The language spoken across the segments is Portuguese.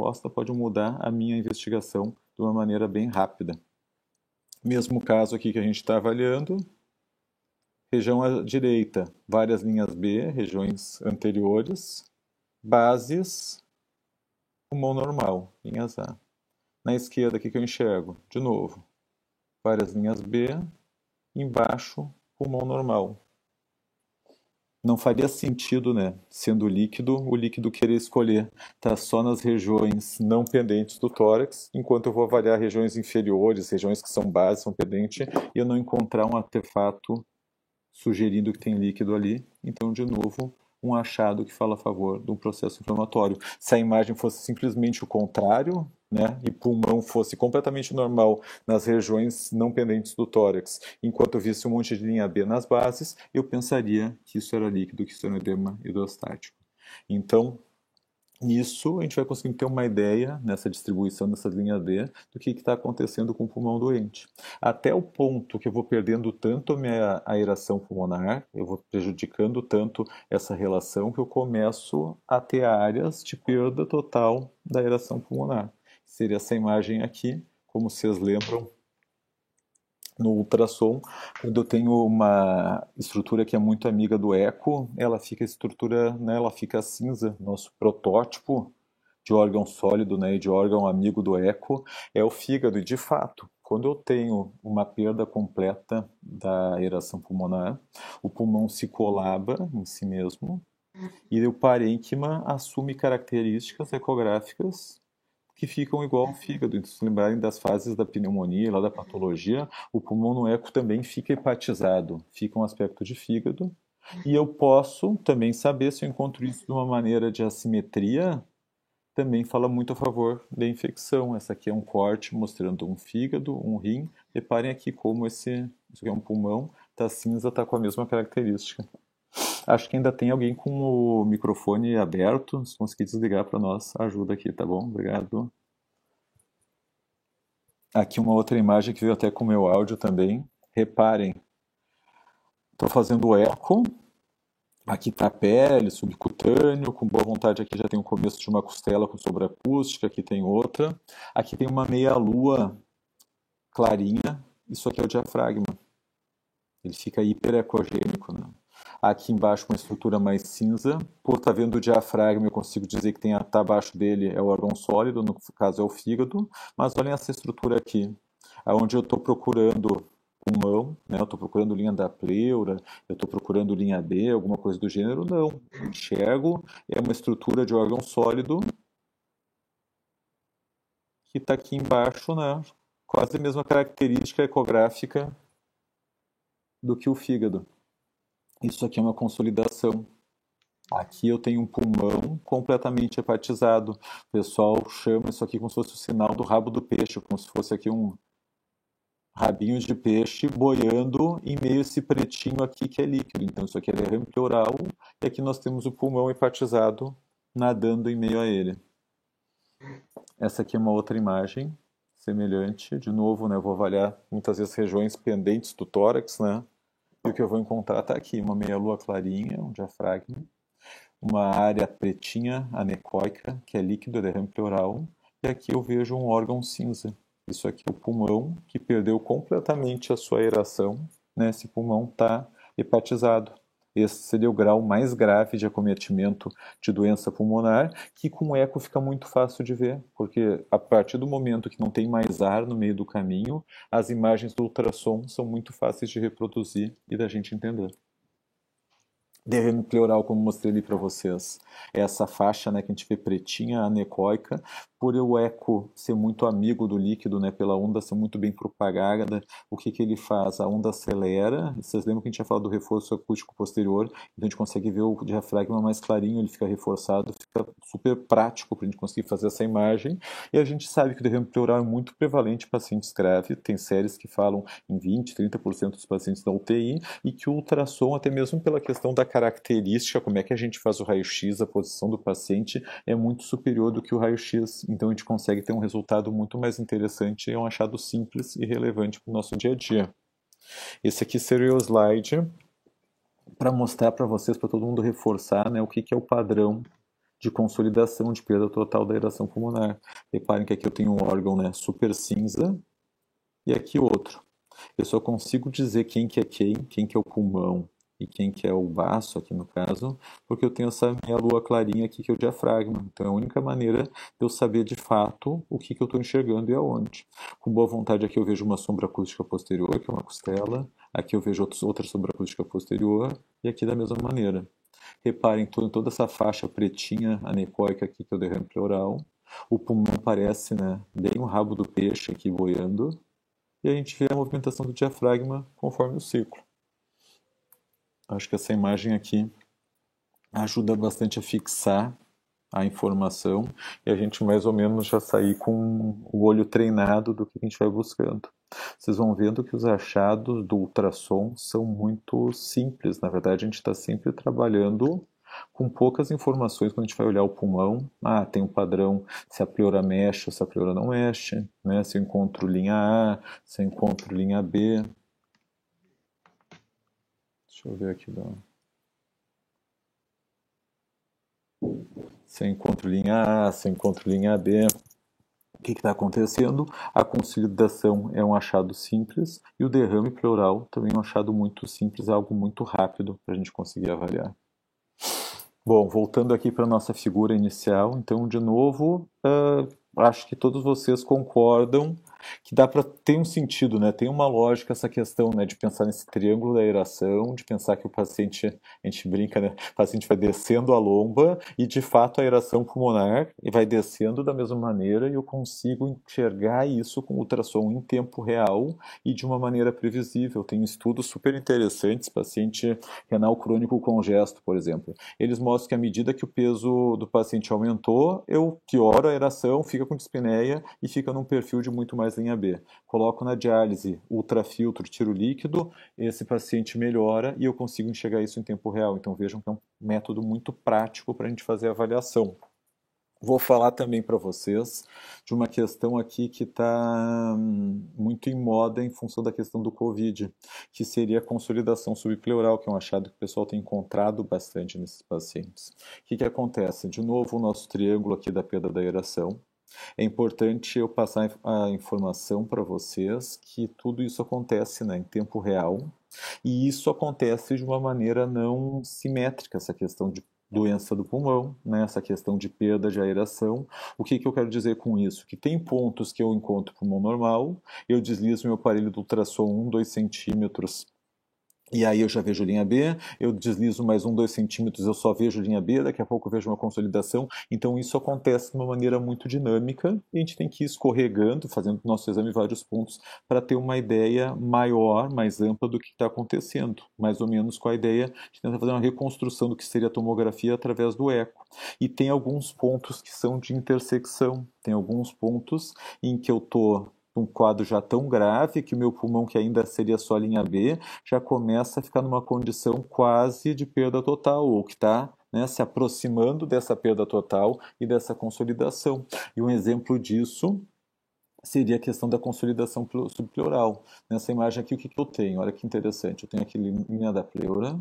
resposta pode mudar a minha investigação de uma maneira bem rápida. Mesmo caso aqui que a gente está avaliando, região à direita, várias linhas B, regiões anteriores, bases, pulmão normal, linhas A. Na esquerda, aqui que eu enxergo, de novo, várias linhas B, embaixo, pulmão normal. Não faria sentido, né, sendo líquido, o líquido querer escolher estar só nas regiões não pendentes do tórax, enquanto eu vou avaliar regiões inferiores, regiões que são bases, são pendentes, e eu não encontrar um artefato sugerindo que tem líquido ali. Então, de novo, um achado que fala a favor de um processo inflamatório. Se a imagem fosse simplesmente o contrário, né, e pulmão fosse completamente normal nas regiões não pendentes do tórax, enquanto eu visse um monte de linha B nas bases, eu pensaria que isso era líquido, que isso era um edema hidrostático. Então, nisso, a gente vai conseguir ter uma ideia, nessa distribuição dessa linha D, do que está acontecendo com o pulmão doente. Até o ponto que eu vou perdendo tanto a minha aeração pulmonar, eu vou prejudicando tanto essa relação, que eu começo a ter áreas de perda total da aeração pulmonar. Seria essa imagem aqui, como vocês lembram, no ultrassom, quando eu tenho uma estrutura que é muito amiga do eco, ela fica estrutura, né, ela fica cinza. Nosso protótipo de órgão sólido, né, e de órgão amigo do eco é o fígado. E de fato, quando eu tenho uma perda completa da aeração pulmonar, o pulmão se colaba em si mesmo e o parênquima assume características ecográficas que ficam igual ao fígado. Então, se lembrarem das fases da pneumonia, lá da patologia, o pulmão no eco também fica hepatizado, fica um aspecto de fígado. E eu posso também saber, se eu encontro isso de uma maneira de assimetria, também fala muito a favor da infecção. Essa aqui é um corte mostrando um fígado, um rim. Reparem aqui como isso aqui é um pulmão, tá cinza, tá com a mesma característica. Acho que ainda tem alguém com o microfone aberto. Se conseguir desligar para nós, ajuda aqui, tá bom? Obrigado. Aqui uma outra imagem que veio até com o meu áudio também. Reparem, estou fazendo eco. Aqui está a pele, subcutâneo, com boa vontade aqui já tem o começo de uma costela com sobreacústica, aqui tem outra. Aqui tem uma meia-lua clarinha, isso aqui é o diafragma. Ele fica hiperecogênico, né? Aqui embaixo uma estrutura mais cinza. Por estar vendo o diafragma, eu consigo dizer que tá abaixo dele é o órgão sólido, no caso é o fígado. Mas olhem essa estrutura aqui, onde eu estou procurando pulmão, né? Eu estou procurando linha da pleura, eu estou procurando linha B, alguma coisa do gênero. Não, eu enxergo, é uma estrutura de órgão sólido que está aqui embaixo, né? Quase a mesma característica ecográfica do que o fígado. Isso aqui é uma consolidação. Aqui eu tenho um pulmão completamente hepatizado. O pessoal chama isso aqui como se fosse o sinal do rabo do peixe, como se fosse aqui um rabinho de peixe boiando em meio a esse pretinho aqui que é líquido. Então isso aqui é derrame pleural e aqui nós temos o pulmão hepatizado nadando em meio a ele. Essa aqui é uma outra imagem semelhante. De novo, né, eu vou avaliar muitas vezes regiões pendentes do tórax, né? E o que eu vou encontrar está aqui, uma meia-lua clarinha, um diafragma, uma área pretinha anecoica, que é líquido, derrame pleural, e aqui eu vejo um órgão cinza. Isso aqui é o pulmão, que perdeu completamente a sua aeração, né? Esse pulmão está hepatizado. Esse seria o grau mais grave de acometimento de doença pulmonar, que com eco fica muito fácil de ver, porque a partir do momento que não tem mais ar no meio do caminho, as imagens do ultrassom são muito fáceis de reproduzir e da gente entender. Derrame pleural, como mostrei ali para vocês, é essa faixa, né, que a gente vê pretinha, anecoica, por o eco ser muito amigo do líquido, né, pela onda ser muito bem propagada, o que que ele faz? A onda acelera, vocês lembram que a gente tinha falado do reforço acústico posterior, então a gente consegue ver o diafragma mais clarinho, ele fica reforçado, fica super prático para a gente conseguir fazer essa imagem, e a gente sabe que o derrame pleural é muito prevalente em pacientes graves, tem séries que falam em 20, 30% dos pacientes da UTI, e que o ultrassom, até mesmo pela questão da característica, como é que a gente faz o raio-x, a posição do paciente, é muito superior do que o raio-x. Então a gente consegue ter um resultado muito mais interessante e é um achado simples e relevante para o nosso dia a dia. Esse aqui seria o slide para mostrar para vocês, para todo mundo reforçar, né, o que é o padrão de consolidação, de perda total da aeração pulmonar. Reparem que aqui eu tenho um órgão, né, super cinza e aqui outro. Eu só consigo dizer quem que é o pulmão e quem que é o baço, aqui no caso, porque eu tenho essa minha lua clarinha aqui, que é o diafragma. Então, é a única maneira de eu saber de fato o que eu estou enxergando e aonde. Com boa vontade, aqui eu vejo uma sombra acústica posterior, que é uma costela. Aqui eu vejo outra sombra acústica posterior, e aqui da mesma maneira. Reparem toda essa faixa pretinha anecoica aqui, que é o derrame pleural. O pulmão parece, né, bem o rabo do peixe aqui boiando. E a gente vê a movimentação do diafragma conforme o ciclo. Acho que essa imagem aqui ajuda bastante a fixar a informação e a gente mais ou menos já sair com o olho treinado do que a gente vai buscando. Vocês vão vendo que os achados do ultrassom são muito simples. Na verdade, a gente está sempre trabalhando com poucas informações quando a gente vai olhar o pulmão. Ah, tem um padrão se a pleura mexe ou se a pleura não mexe, né? Se eu encontro linha A, se eu encontro linha B. Deixa eu ver aqui. Se eu encontro linha A, se eu encontro linha B. O que está acontecendo? A consolidação é um achado simples e o derrame pleural também é um achado muito simples, algo muito rápido para a gente conseguir avaliar. Bom, voltando aqui para a nossa figura inicial, então, de novo, acho que todos vocês concordam que dá para ter um sentido, né? Tem uma lógica essa questão, né, de pensar nesse triângulo da aeração, de pensar que o paciente, a gente brinca, né, o paciente vai descendo a lomba e de fato a aeração pulmonar vai descendo da mesma maneira e eu consigo enxergar isso com ultrassom em tempo real e de uma maneira previsível. Tem estudos super interessantes, paciente renal crônico congesto, por exemplo. Eles mostram que à medida que o peso do paciente aumentou, eu pioro a aeração, fica com dispneia e fica num perfil de muito mais linha B. Coloco na diálise, ultrafiltro, tiro líquido, esse paciente melhora e eu consigo enxergar isso em tempo real. Então vejam que é um método muito prático para a gente fazer a avaliação. Vou falar também para vocês de uma questão aqui que está muito em moda em função da questão do Covid, que seria a consolidação subpleural, que é um achado que o pessoal tem encontrado bastante nesses pacientes. O que acontece? De novo, o nosso triângulo aqui da perda da aeração. É importante eu passar a informação para vocês que tudo isso acontece, né, em tempo real, e isso acontece de uma maneira não simétrica, essa questão de doença do pulmão, né, essa questão de perda de aeração. O que eu quero dizer com isso? Que tem pontos que eu encontro pulmão normal, eu deslizo meu aparelho do ultrassom 2 centímetros e aí eu já vejo linha B, eu deslizo mais 2 centímetros, eu só vejo linha B, daqui a pouco eu vejo uma consolidação. Então isso acontece de uma maneira muito dinâmica e a gente tem que ir escorregando, fazendo nosso exame em vários pontos, para ter uma ideia maior, mais ampla do que está acontecendo. Mais ou menos com a ideia de tentar fazer uma reconstrução do que seria a tomografia através do eco. E tem alguns pontos que são de intersecção, tem alguns pontos em que eu estou um quadro já tão grave que o meu pulmão, que ainda seria só linha B, já começa a ficar numa condição quase de perda total, ou que está, né, se aproximando dessa perda total e dessa consolidação. E um exemplo disso seria a questão da consolidação subpleural. Nessa imagem aqui, o que eu tenho? Olha que interessante, eu tenho aqui linha da pleura,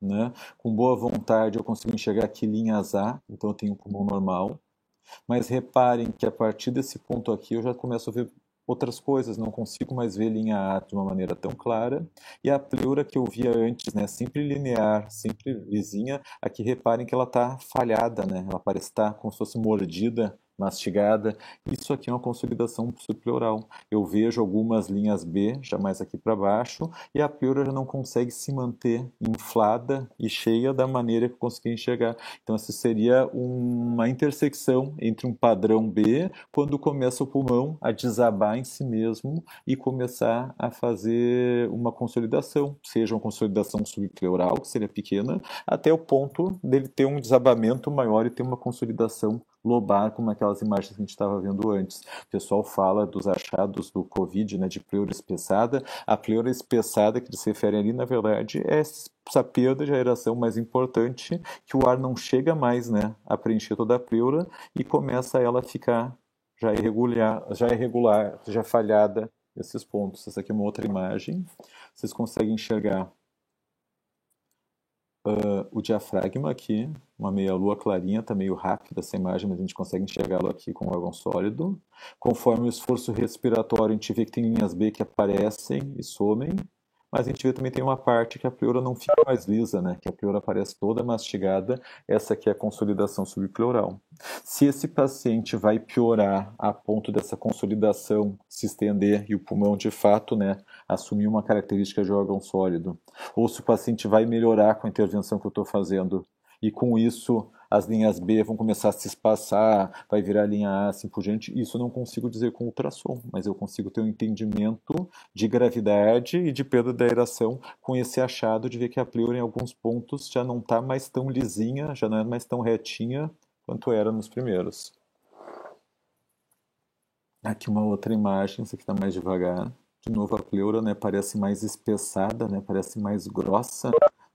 né? Com boa vontade eu consigo enxergar aqui linhas A, então eu tenho um pulmão normal. Mas reparem que a partir desse ponto aqui eu já começo a ver outras coisas, não consigo mais ver linha A de uma maneira tão clara. E a pleura que eu via antes, né, sempre linear, sempre vizinha, aqui reparem que ela está falhada, né? Ela parece estar como se fosse mordida, mastigada. Isso aqui é uma consolidação subpleural. Eu vejo algumas linhas B, já mais aqui para baixo, e a pleura já não consegue se manter inflada e cheia da maneira que eu consegui enxergar. Então, essa seria uma intersecção entre um padrão B, quando começa o pulmão a desabar em si mesmo e começar a fazer uma consolidação, seja uma consolidação subpleural, que seria pequena, até o ponto dele ter um desabamento maior e ter uma consolidação lobar, como aquelas imagens que a gente estava vendo antes. O pessoal fala dos achados do Covid, né, de pleura espessada. A pleura espessada que eles se referem ali, na verdade, é essa perda de aeração mais importante, que o ar não chega mais, né, a preencher toda a pleura e começa ela a ficar já irregular, já falhada esses pontos. Essa aqui é uma outra imagem. Vocês conseguem enxergar O diafragma aqui, uma meia-lua clarinha, está meio rápida essa imagem, mas a gente consegue enxergá-lo aqui com o órgão sólido. Conforme o esforço respiratório, a gente vê que tem linhas B que aparecem e somem, mas a gente vê também tem uma parte que a pleura não fica mais lisa, né? Que a pleura aparece toda mastigada. Essa aqui é a consolidação subpleural. Se esse paciente vai piorar a ponto dessa consolidação se estender e o pulmão de fato, né, assumir uma característica de órgão sólido, ou se o paciente vai melhorar com a intervenção que eu estou fazendo e com isso as linhas B vão começar a se espaçar, vai virar linha A, assim por diante, isso eu não consigo dizer com ultrassom, mas eu consigo ter um entendimento de gravidade e de perda da aeração com esse achado de ver que a pleura em alguns pontos já não está mais tão lisinha, já não é mais tão retinha quanto era nos primeiros. Aqui uma outra imagem, essa aqui está mais devagar. De novo a pleura, né, parece mais espessada, né, parece mais grossa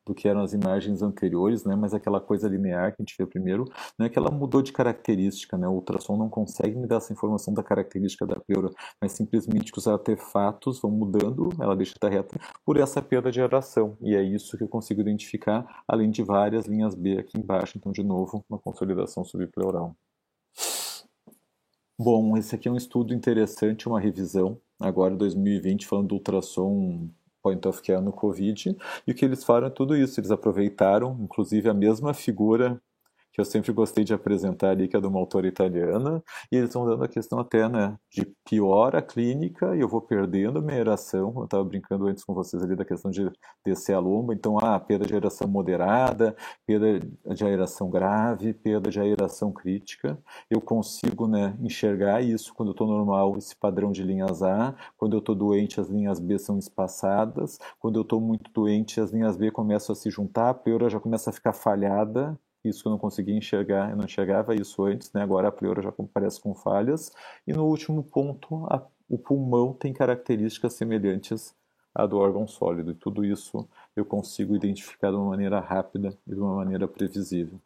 do que eram as imagens anteriores, né, mas aquela coisa linear que a gente vê primeiro, não é que ela mudou de característica, né, o ultrassom não consegue me dar essa informação da característica da pleura, mas simplesmente que os artefatos vão mudando, ela deixa de estar reta, por essa perda de aeração, e é isso que eu consigo identificar, além de várias linhas B aqui embaixo, então de novo, uma consolidação subpleural. Bom, esse aqui é um estudo interessante, uma revisão, agora 2020, falando do ultrassom point of care no Covid, e o que eles falam é tudo isso, eles aproveitaram, inclusive, a mesma figura que eu sempre gostei de apresentar ali, que é de uma autora italiana, e eles vão dando a questão até, né, de piora a clínica e eu vou perdendo a minha aeração, eu estava brincando antes com vocês ali da questão de descer a lomba, então, perda de aeração moderada, perda de aeração grave, perda de aeração crítica, eu consigo, né, enxergar isso quando eu estou normal, esse padrão de linhas A, quando eu estou doente as linhas B são espaçadas, quando eu estou muito doente as linhas B começam a se juntar, a pleura já começa a ficar falhada, isso que eu não conseguia enxergar, eu não enxergava isso antes, né? Agora a pleura já aparece com falhas. E no último ponto, o pulmão tem características semelhantes à do órgão sólido. E tudo isso eu consigo identificar de uma maneira rápida e de uma maneira previsível.